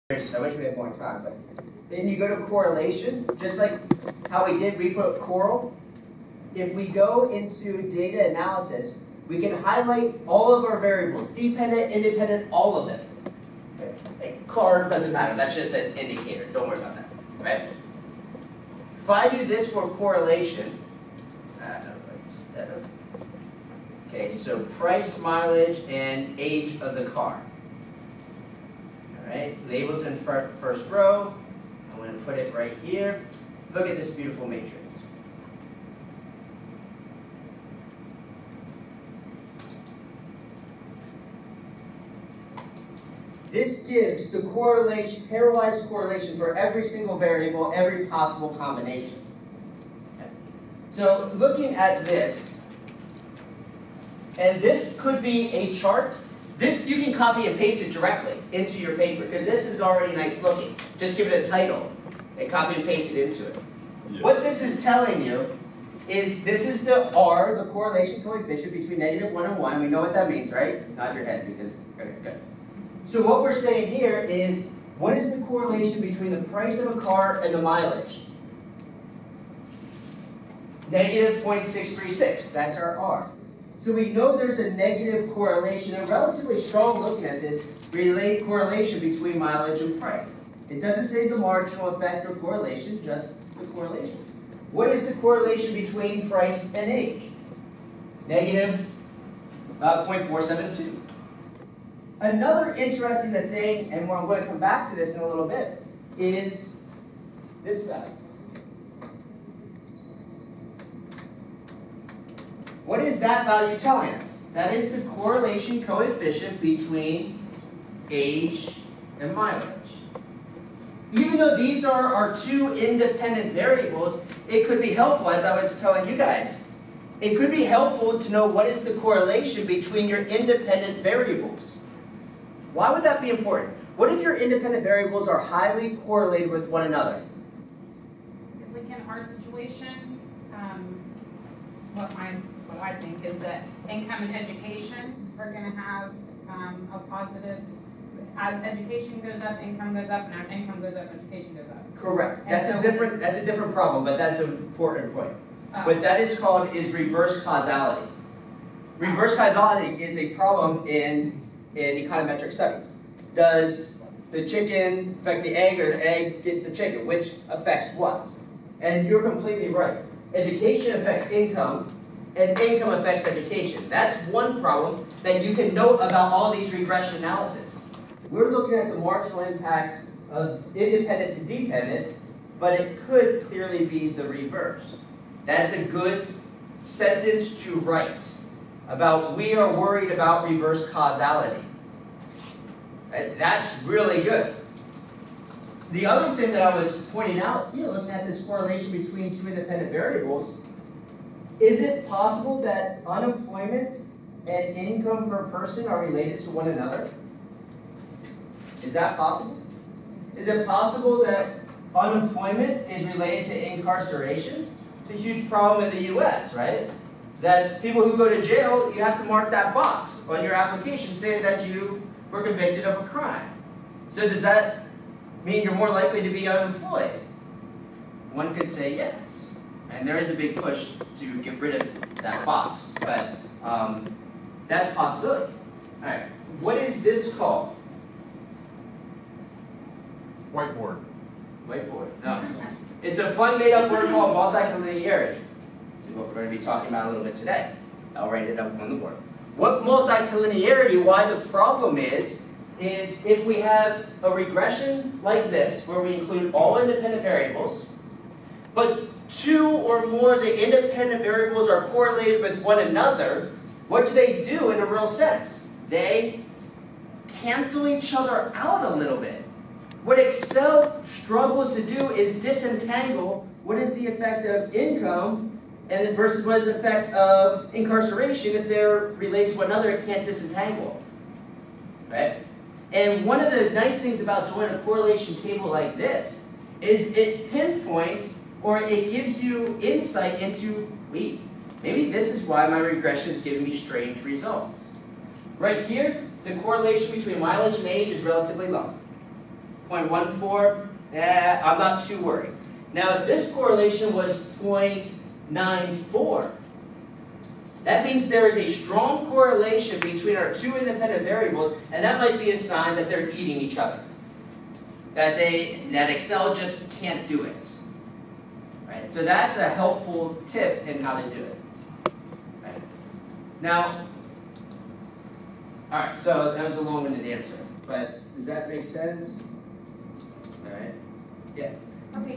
I wish we had more time, but then you go to correlation, just like how we put coral. If we go into data analysis, we can highlight all of our variables, dependent, independent, all of them. Okay. Like car doesn't matter, that's just an indicator, don't worry about that. Right? If I do this for correlation, okay, so price, mileage, and age of the car. Alright, labels in first row. I'm going to put it right here. Look at this beautiful matrix. This gives the correlation, pairwise correlation for every single variable, every possible combination. Okay. So looking at this, and this could be a chart. This, you can copy and paste it directly into your paper, because this is already nice looking. Just give it a title and copy and paste it into it. Yeah. What this is telling you is this is the R, the correlation coefficient between -1 and 1, and we know what that means, right? Nod your head, because, okay, good. So what we're saying here is, what is the correlation between the price of a car and the mileage? -0.636, that's our R. So we know there's a negative correlation, a relatively strong looking at this, correlation between mileage and price. It doesn't say the marginal effect or correlation, just the correlation. What is the correlation between price and age? -0.472. Another interesting thing, and I'm going to come back to this in a little bit, is this value. What is that value telling us? That is the correlation coefficient between age and mileage. Even though these are our two independent variables, it could be helpful, as I was telling you guys, it could be helpful to know what is the correlation between your independent variables. Why would that be important? What if your independent variables are highly correlated with one another? Because like in our situation, what I think is that income and education are going to have a positive, as education goes up, income goes up, and as income goes up, education goes up. Correct. That's a different problem, but that's an important point. What that is called is reverse causality. Reverse causality is a problem in econometric studies. Does the chicken affect the egg, or the egg get the chicken? Which affects what? And you're completely right. Education affects income, and income affects education. That's one problem that you can note about all these regression analysis. We're looking at the marginal impact of independent to dependent, but it could clearly be the reverse. That's a good sentence to write about we are worried about reverse causality. And that's really good. The other thing that I was pointing out here, looking at this correlation between two independent variables, is it possible that unemployment and income per person are related to one another? Is that possible? Is it possible that unemployment is related to incarceration? It's a huge problem in the US, right? That people who go to jail, you have to mark that box on your application saying that you were convicted of a crime. So does that mean you're more likely to be unemployed? One could say yes. And there is a big push to get rid of that box, but that's a possibility. All right, what is this called? Whiteboard. Whiteboard, no. It's a fun made-up word called multicollinearity. What we're going to be talking about a little bit today. I'll write it up on the board. What multicollinearity, why the problem is if we have a regression like this, where we include all independent variables, but two or more of the independent variables are correlated with one another, what do they do in a real sense? They cancel each other out a little bit. What Excel struggles to do is disentangle what is the effect of income and versus what is the effect of incarceration. If they're related to one another, it can't disentangle, right? And one of the nice things about doing a correlation table like this is it pinpoints, or it gives you insight into, wait, maybe this is why my regression is giving me strange results. Right here, the correlation between mileage and age is relatively low. 0.14, I'm not too worried. Now, if this correlation was 0.94, that means there is a strong correlation between our two independent variables, and that might be a sign that they're eating each other. That Excel just can't do it. Right? So that's a helpful tip in how to do it. Right? Now, all right, so that was a long-winded answer, but does that make sense? All right. Yeah. Okay,